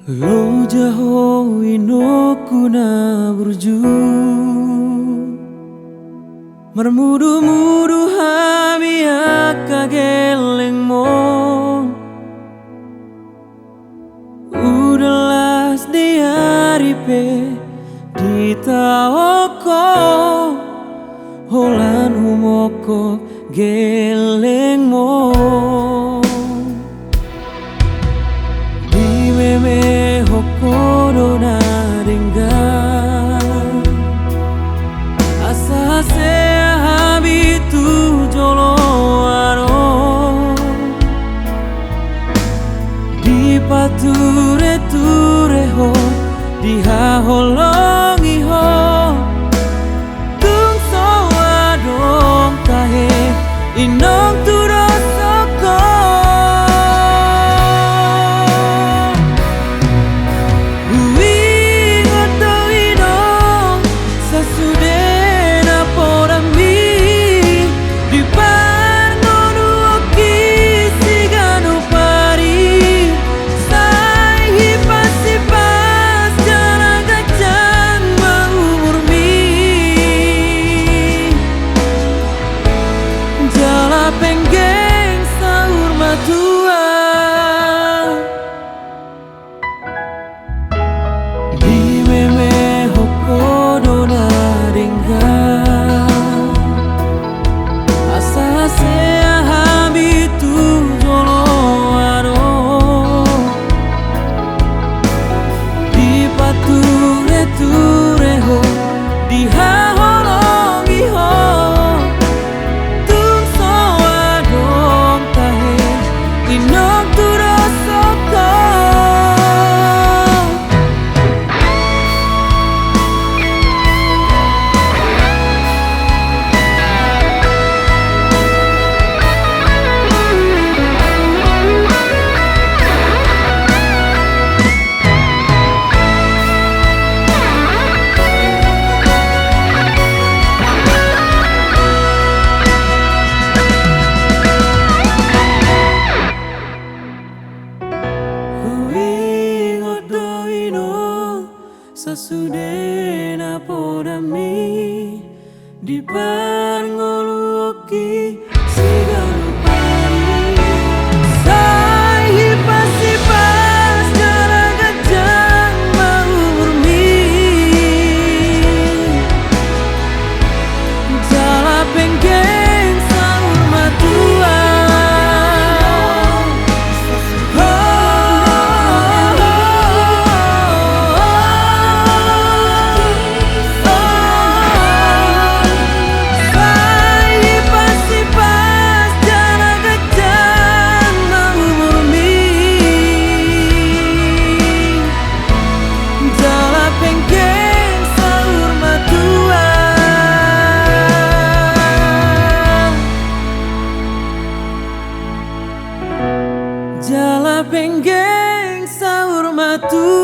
Lo jauh inoku na burju Mermudu-mudu hami akageleng mo Udalas di hari pe di taoko Holan humoko geleng mo me hokodo na ringgan asa se habitu jolo aro di pature ture ho di haholongi ho tung so adong tahe inong turo soko Sasudena podami di pangoluki sigalu pari sai pasti pas cara gajang mau murmi jala penggeng sahur matua Jala penggeng sahur matu